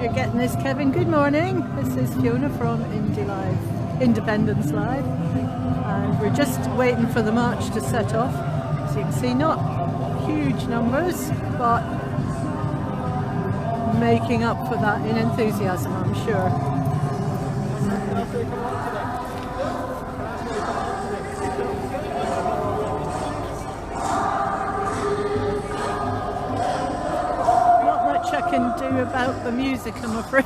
you're getting this, Kevin. Good morning. This is Fiona from Independence Live. And we're just waiting for the march to set off. As you can see, not huge numbers, but making up for that in enthusiasm, I'm sure. I can do about the music, I'm afraid.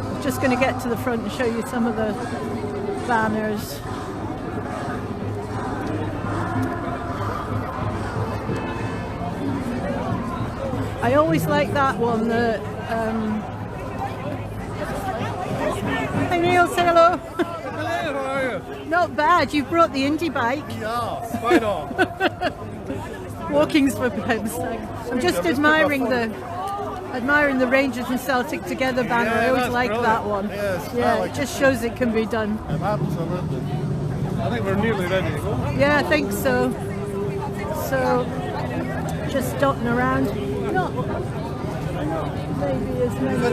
I'm just going to get to the front and show you some of the banners. I always like that one, the hey Neil, say hello. Hello, how are you? Not bad, you've brought the indie bike. Yeah, spot on. Walking's for Peb's sake. I'm just admiring the Rangers and Celtic together banner. I always like that one. Yes, yeah, it just shows it can be done. Absolutely. I think we're nearly ready to go. Yeah, I think so. So, just dotting around. Not maybe as many as...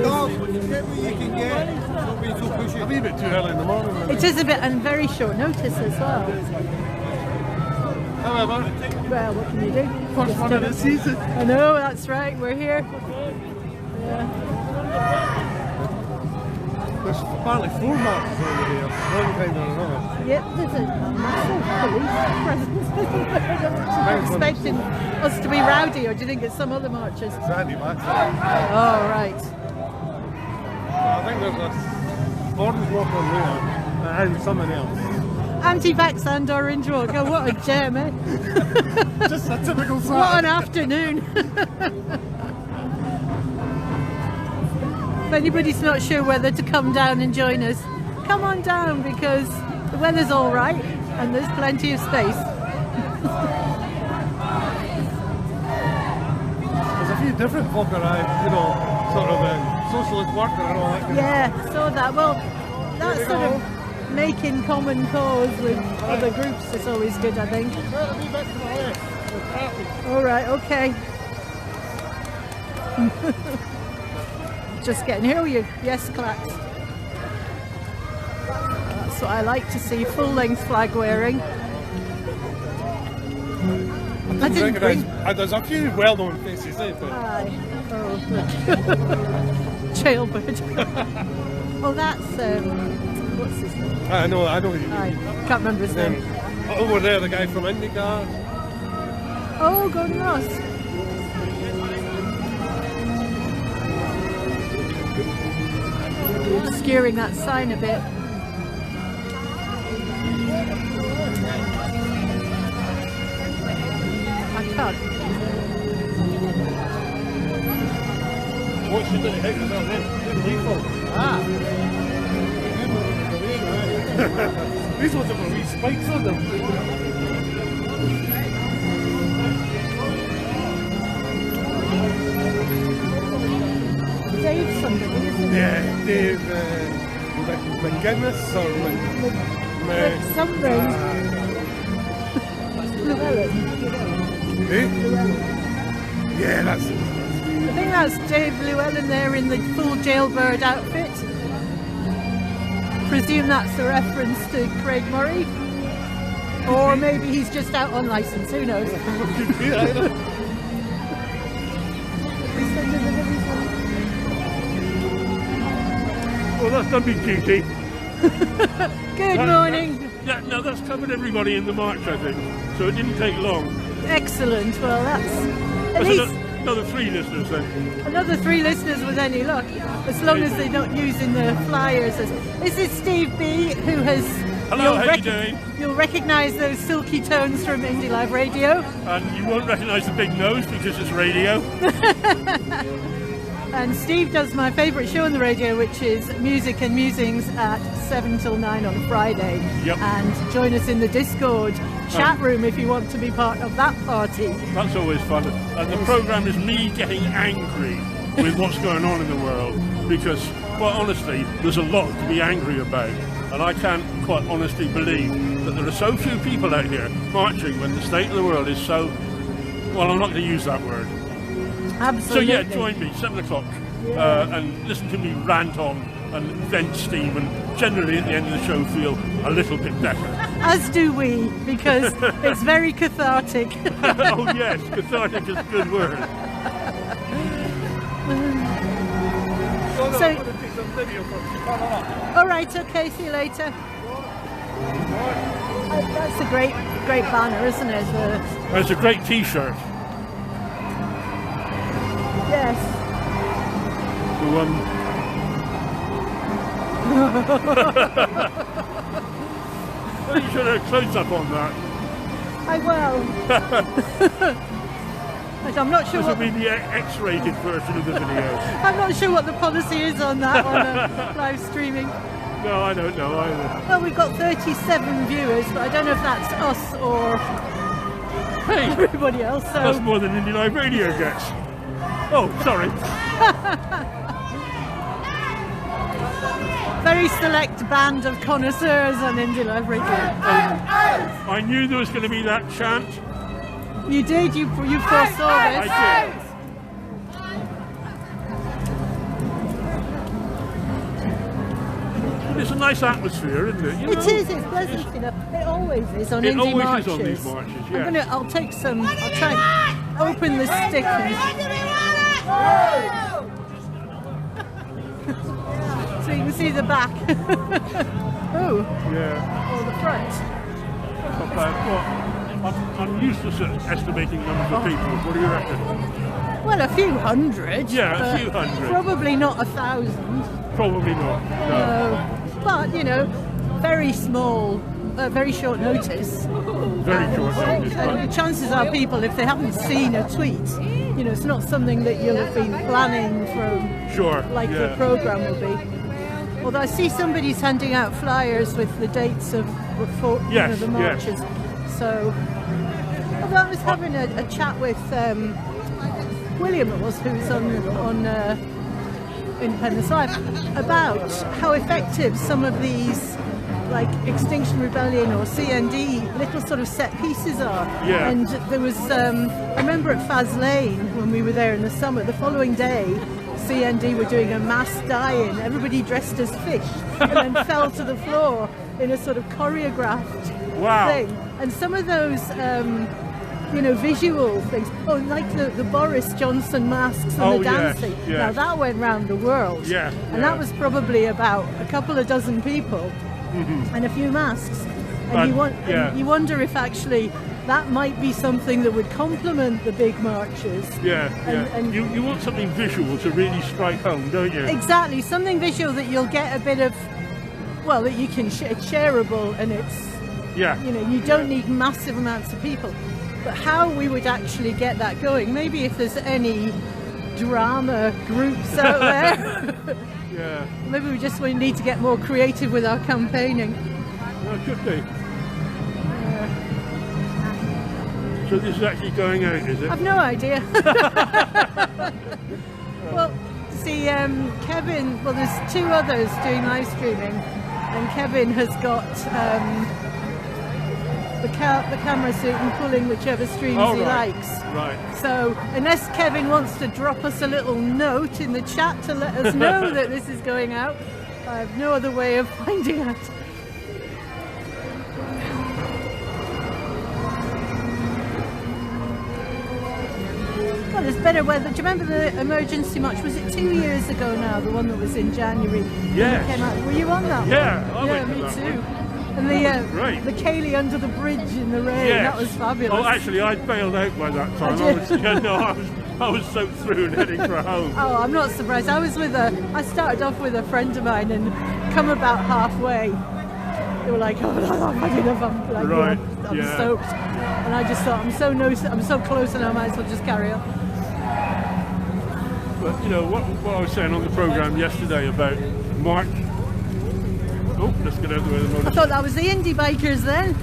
Get what you can get. Don't be too pushy. A wee bit too early in the morning. It is a bit, and very short notice as well. However, well, what can you do? First one of the season. I know, that's right, we're here. Yeah. There's apparently 4 marches over here, one kind or another. Yep, there's a massive police presence. I'm expecting us to be rowdy, or do you think it's some other marches? It's Andy Max. Oh, right. I think there's a Gordon's walk on there, and someone else. Anti-vax and Orange Walk. Oh, what a gem, eh? Just a typical sign. What an afternoon. If anybody's not sure whether to come down and join us, come on down because the weather's all right and there's plenty of space. There's a few different folk around, you know, sort of socialist worker and all that. Yeah, saw that. Well, that sort of making common cause with other groups is always good, I think. All right, okay. Just getting here with you. Yes, claps. That's what I like to see. Full-length flag wearing. I didn't bring... There's a few well-known faces, eh? Aye. Oh, Jailbird. Oh, that's... what's his name? I know what you mean. I can't remember his name. Over there, the guy from Indylive. Oh, Gordon Ross. Obscuring that sign a bit. I can't. What should they hit yourself in? Ah. These ones have got wee spikes on them. Dave somebody, isn't it? Yeah, Dave McGuinness or something. Llewellyn. Eh? Yeah, that's it. I think that's Dave Llewellyn there in the full jailbird outfit. Presume that's a reference to Craig Murray, or maybe he's just out on license, who knows. Well, that's done me duty. Good morning. No, that's covered everybody in the march, I think, so it didn't take long. Excellent, well that's at least another 3 listeners then. Another 3 listeners with any luck, as long as they're not using the flyers. This is Steve B, who has... Hello, how you doing? You'll recognise those silky tones from Indylive.radio. And you won't recognise the big nose because it's radio. And Steve does my favourite show on the radio, which is Music and Musings at 7 till 9 on Friday. Yep. And join us in the Discord chat room if you want to be part of that party. That's always fun. And the programme is me getting angry with what's going on in the world, because, quite honestly, there's a lot to be angry about. And I can't quite honestly believe that there are so few people out here marching when the state of the world is so... Well, I'm not going to use that word. Absolutely. So yeah, join me 7 o'clock and listen to me rant on and vent steam, and generally at the end of the show feel a little bit better. As do we, because it's very cathartic. Oh yes, cathartic is a good word. So, all right, okay, see you later. That's a great banner, isn't it? It's a great T-shirt. Yes. Well, you should have close up on that. I will. I'm not sure This will be the X-rated version of the video. I'm not sure what the policy is on that on live streaming. No, I don't know either. Well, we've got 37 viewers, but I don't know if that's us or everybody else. So That's more than Indylive.radio gets. Oh, sorry. Very select band of connoisseurs on Indylive.radio. I knew there was going to be that chant. You did. You foresaw this. I did. But it's a nice atmosphere, isn't it? You know? It is. It's pleasant enough. It always is on It Indy always marches. is on these marches. Yeah. I'll take some. I'll try and open the stick. So you can see the back. Oh. Yeah. Or the front. Not bad. Well, I'm useless at estimating numbers of people. What do you reckon? Well, a few hundred. Yeah, a few hundred. Probably not 1,000. Probably not. No. But, you know, very small, very short notice. Very short notice. And the chances are people, if they haven't seen a tweet, you know, it's not something that you'll have been planning from, Sure. like the programme will be. Although I see somebody's handing out flyers with the dates of the marches. So, although I was having a chat with William, who's on Independence Live, about how effective some of these, like Extinction Rebellion or CND, little sort of set pieces are. Yeah. And there was, I remember at Faz Lane when we were there in the summer, the following day, CND were doing a mass die-in, everybody dressed as fish, and then fell to the floor in a sort of choreographed thing. And some of those, you know, visual things, like the Boris Johnson masks and the dancing. Yes. Now that went round the world. And that was probably about a couple of dozen people and a few masks. And you wonder if actually that might be something that would complement the big marches. And you want something visual to really strike home, don't you? Exactly, something visual that you'll get a bit of, well, that you can it's shareable, and it's, you know, you don't need massive amounts of people. But how we would actually get that going, maybe if there's any drama groups out there. Maybe we just need to get more creative with our campaigning. Well, it could be. So this is actually going out, is it? I've no idea. Well, see, Kevin, well, there's two others doing live streaming, and Kevin has got the camera suit and pulling whichever streams he likes. Right. So unless Kevin wants to drop us a little note in the chat to let us know that this is going out, I have no other way of finding out. Well, there's better weather. Do you remember the emergency march? Was it 2 years ago now, the one that was in January? Yes. Came out? Were you on that one? I went to me that too. one. And the Cayley under the bridge in the rain, that was fabulous. Oh, actually, I bailed out by that time. I was soaked through and heading for home. Oh, I'm not surprised. I started off with a friend of mine, and come about halfway, they were like, "Oh, I've had enough. I'm soaked," and I just thought, I'm so close, and I might as well just carry on. But you know what I was saying on the programme yesterday about March. Oh, let's get out of the way of the motor. I thought that was the indie bikers then.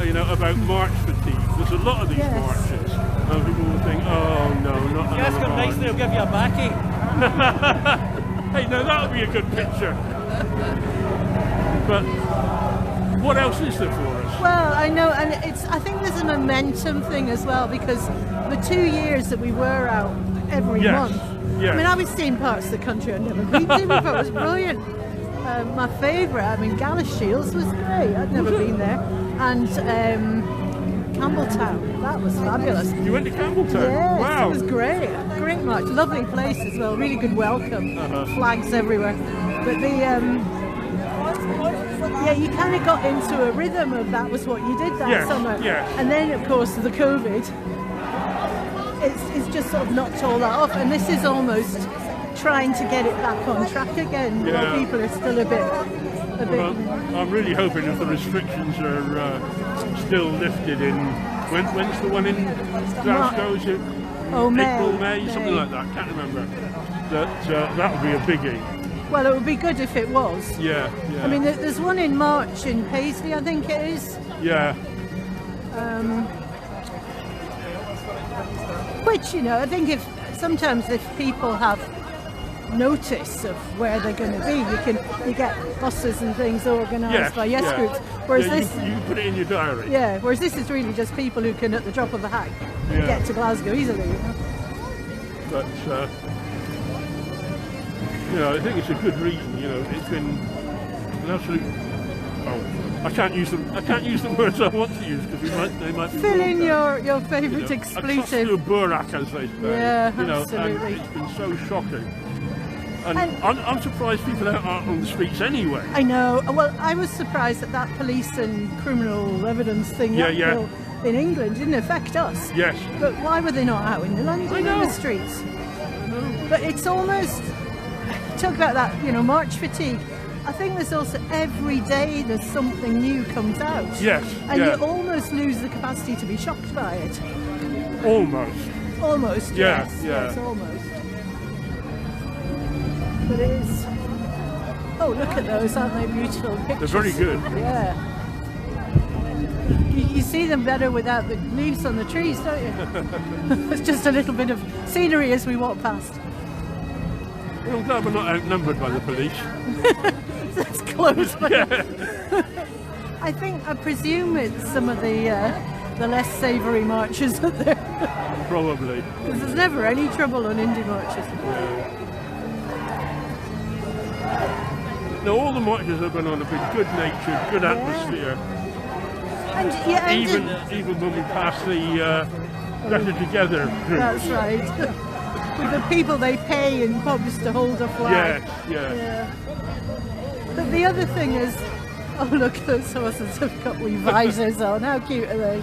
You know, about March fatigue. There's a lot of these marches, and people will think, "Oh no, not another Ask them march." nicely, they'll give you a backie. Hey, no, that would be a good picture. But what else is there for us? Well, I know, and I think there's a momentum thing as well, because the 2 years that we were out every month. Yes. I mean, I was seeing parts of the country I'd never been to before. It was brilliant. My favourite, Shields was great. I'd never been there. And Campbelltown, that was fabulous. You went to Campbelltown? Yes, Wow. it was great. Great march. Lovely place as well. Really good welcome. Flags everywhere. But you kind of got into a rhythm of that was what you did that summer. Yes. And then, of course, the COVID, it's just sort of knocked all that off. And this is almost trying to get it back on track again. Yeah. While people are still a bit. Well, I'm really hoping if the restrictions are still lifted in, when's the one in Glasgow? Is it April, May, something like that? Can't remember. That would be a biggie. Well, it would be good if it was. Yeah. I mean, there's one in March in Paisley, I think it is. Yeah. Which, I think sometimes if people have notice of where they're going to be, you get buses and things organised by groups. Whereas you put it in your diary. Yeah. Whereas this is really just people who can, at the drop of a hat, get to Glasgow easily. But I think it's a good reason. It's been an absolute. I can't use the words I want to use because they might be. Fill in your favourite expletive. A burak, as they say. Yeah, absolutely. And it's been so shocking. And I'm surprised people aren't on the streets anyway. I know. Well, I was surprised that police and criminal evidence thing in England didn't affect us. Yes. But why were they not out in London in the streets? But it's almost, talk about that, March fatigue. I think there's also every day there's something new comes out. Yes. And you almost lose the capacity to be shocked by it. Almost. Almost, yes. Yes, almost. But it is. Oh, look at those, aren't they beautiful pictures? They're very good. Yeah. You see them better without the leaves on the trees, don't you? It's just a little bit of scenery as we walk past. Well, I'm glad we're not outnumbered by the police. That's close. I presume it's some of the less savoury marches that there. Probably. Because there's never any trouble on Indy marches. Yeah. No, all the marches I've been on have been good-natured, good atmosphere. And even when we pass the Better Together groups. That's right. With the people they pay in pubs to hold a flag. Yeah. But the other thing is, oh look, those horses have got wee visors on. How cute are they?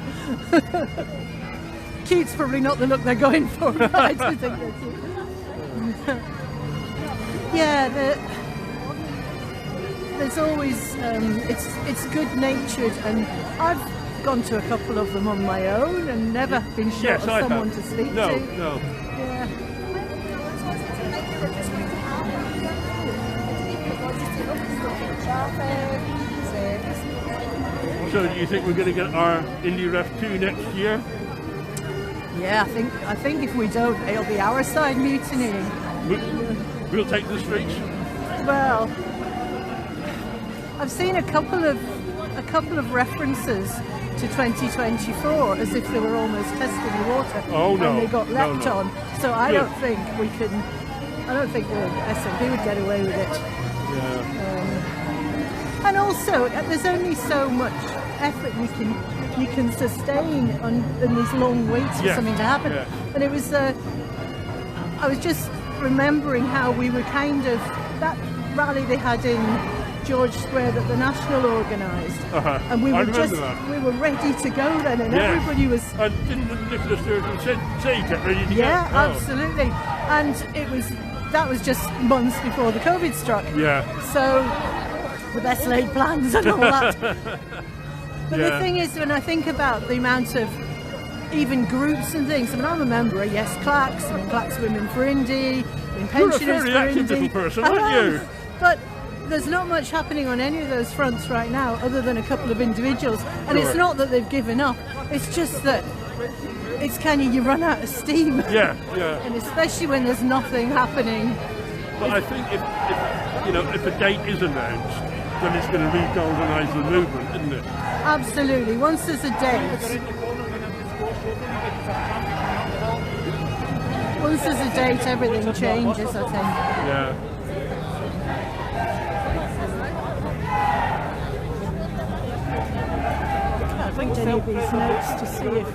Cute's probably not the look they're going for, but I do think they're cute. There's always, it's good-natured, and I've gone to a couple of them on my own and never been short of someone to speak to. No. Yeah. So do you think we're going to get our Indy Ref 2 next year? Yeah, I think if we don't, it'll be our side mutinying. We'll take the streets? Well, I've seen a couple of references to 2024 as if they were almost testing the water. Oh no! And they got leapt on. So I don't think we can. I don't think the SNP would get away with it. Yeah. And also, there's only so much effort you can sustain in these long waits for something to happen. Yeah. And it was. I was just remembering how we were kind of that rally they had in George Square that the National organised, and we were ready to go then, and everybody was. And didn't Nicola Sturgeon say get ready to go? Yeah, absolutely. And that was just months before the COVID struck. Yeah. So the best laid plans and all that. But the thing is, when I think about the amount of even groups and things, I mean, I'm a member of Yes Clacks, and Clacks Women for Indy, and Pensioners You're a very active little person, aren't you? But there's not much happening on any of those fronts right now other than a couple of individuals, and it's not that they've given up, it's just that it's kind of you run out of steam. Yeah. And especially when there's nothing happening. But I think if a date is announced, then it's going to re-galvanise the movement, isn't it? Absolutely. Once there's a date, everything changes, I think. Yeah. I think any of these notes to see if...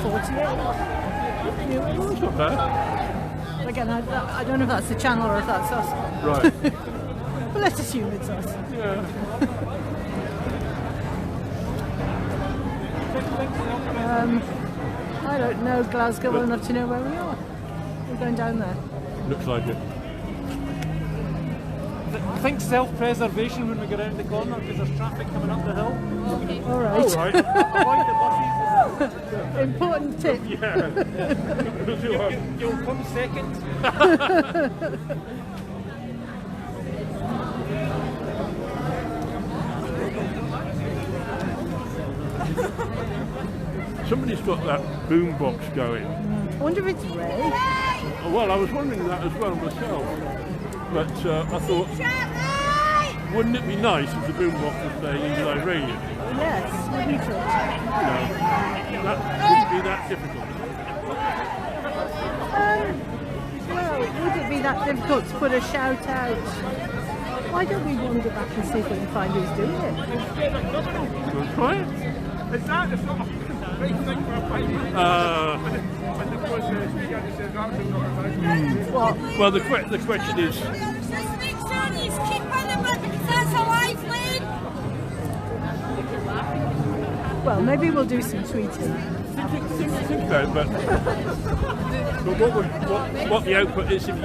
48. That's not bad. Again, I don't know if that's the channel or if that's us. Right. But let's assume it's us. Yeah. I don't know Glasgow well enough to know where we are. We're going down there. Looks like it. I think self-preservation when we get around the corner because there's traffic coming up the hill. All right. All right. Avoid the buses. Important tip. Yeah. You'll come second. Somebody's got that boombox going. I wonder if it's Ray. Well, I was wondering that as well myself. But I thought, wouldn't it be nice if the boombox was playing Indylive.radio? Yes, wouldn't it? That wouldn't be that difficult. Well, would it be that difficult to put a shout out? Why don't we wander back and see if we can find who's doing it? That's right. Is that the sort of right thing for a fight? What? Well, the question is, Just make sure you keep on the button because that's a lifeline. Well, maybe we'll do some tweeting. think about it, but what the output is if you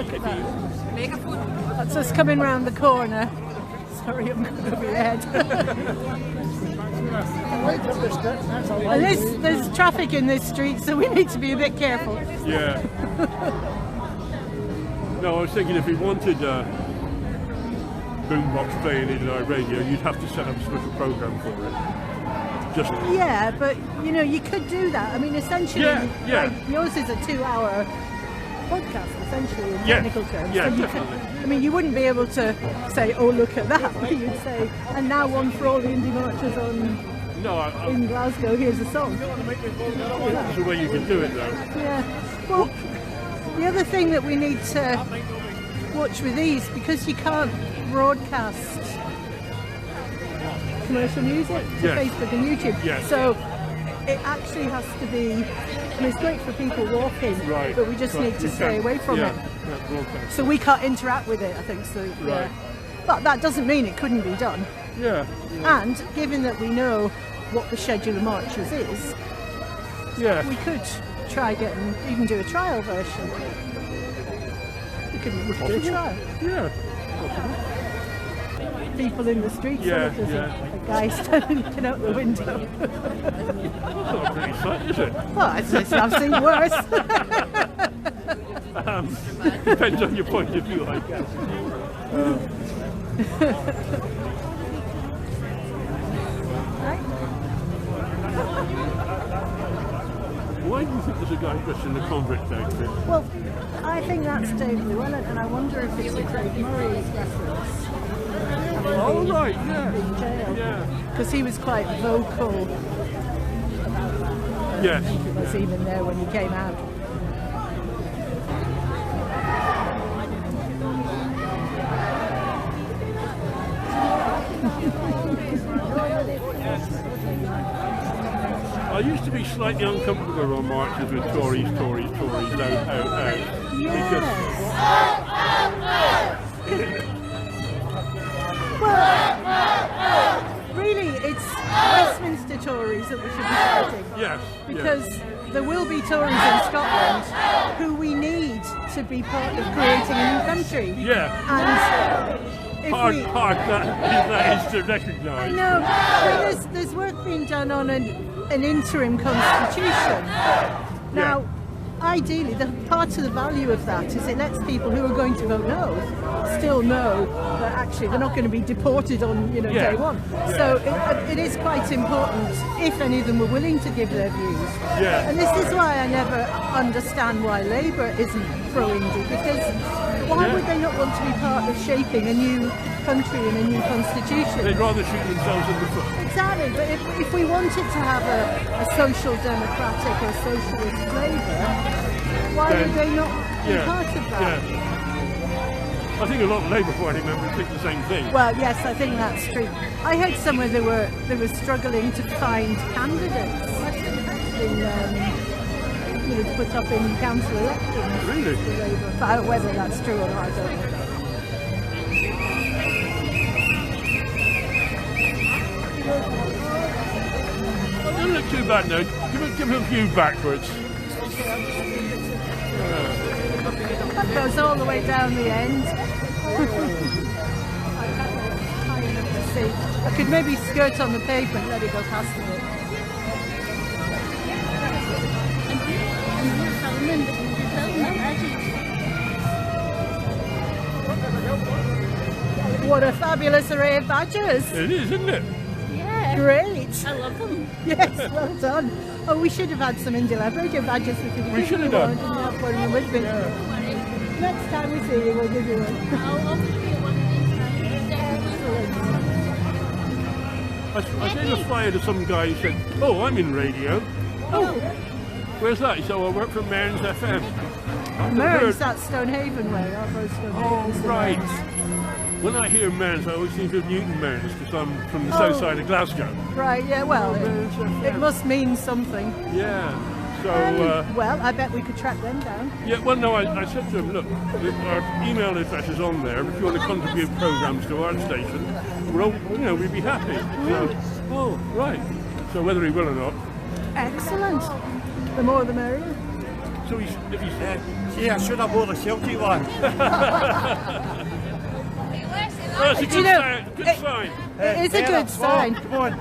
That's us coming round the corner. Sorry, I'm going over your head. And there's traffic in this street, so we need to be a bit careful. Yeah. No, I was thinking if we wanted Boombox playing Indylive.radio, you'd have to set up a special program for it. Just yeah, but you know, you could do that. I mean, essentially, like, yours is a 2-hour podcast, essentially, in technical terms. Yeah, so definitely. I mean, you wouldn't be able to say, "Oh, look at that." But you'd say, "And now one for all the indie marchers on." In Glasgow, here's a song. That's the way you can do it, though. Yeah. Well, the other thing that we need to watch with these, because you can't broadcast commercial music to Facebook and YouTube. Yes. So it actually has to be. I mean, it's great for people walking, but we just need to stay away from it. So we can't interact with it, I think. So. Yeah. But that doesn't mean it couldn't be done. Yeah. And given that we know what the schedule of marches is, we could try even do a trial version. We could do a trial. Yeah. People in the streets, a guy standing out the window. That's not a pretty sight, is it? Well, I've seen worse. Depends on your point of view, I guess. Why do you think there's a guy dressed in a convict outfit? Well, I think that's Dave Llewellyn, and I wonder if it's a Craig Murray reference. Oh, right, In jail. yeah. Because he was quite vocal about that. Yes. I think it was even there when he came out. I used to be slightly uncomfortable on marches with Tories, out. Yes. Well, really, it's Westminster Tories that we should be fighting. Yes. Because there will be Tories in Scotland who we need to be part of creating a new country. Yeah. And hard that is to recognise. No, but there's work being done on an interim constitution. Now, ideally, the part of the value of that is it lets people who are going to vote no still know that actually they're not going to be deported on day one. So it is quite important if any of them were willing to give their views. Yeah. And this is why I never understand why Labour isn't pro-Indy, because why would they not want to be part of shaping a new country and a new constitution? They'd rather shoot themselves in the foot. Exactly, but if we wanted to have a social democratic or socialist flavour, why would they not be part of that? Yeah. I think a lot of Labour Party members think the same thing. Well, yes, I think that's true. I heard somewhere they were struggling to find candidates to put up in council elections. Really? For Labour. But whether that's true or not, I don't know. Well, don't look too bad now. Give him a few backwards. That goes all the way down the end. I could maybe skirt on the pavement and let it go past a bit. What a fabulous array of badges! It is, isn't it? Yeah. Great. I love them. Yes, well done. Oh, we should have had some Indylive.radio badges. We should have done. Didn't have one in the Whitby. Next time we see you, we'll give you one. I'll give you one of these. I sent a flyer to some guy who said, "Oh, I'm in radio." Oh, Where's that? He said, "Oh, I work for Mearns FM." Mearns, that's Stonehaven way. Oh, right. When I hear Mearns, I always think of Newton Mearns because I'm from the south side of Glasgow. Right, yeah, well, it must mean something. Yeah. So, well, I bet we could track them down. yeah, well, no, I said to him, look, our email address is on there. If you want to contribute programs to our station, we'll, we'd be happy. So, oh, right. So whether he will or not. Excellent. The more the merrier. So if he's gee, I should have worn a Celtic one. That's a good sign. Good sign. It is a good sign. Come on.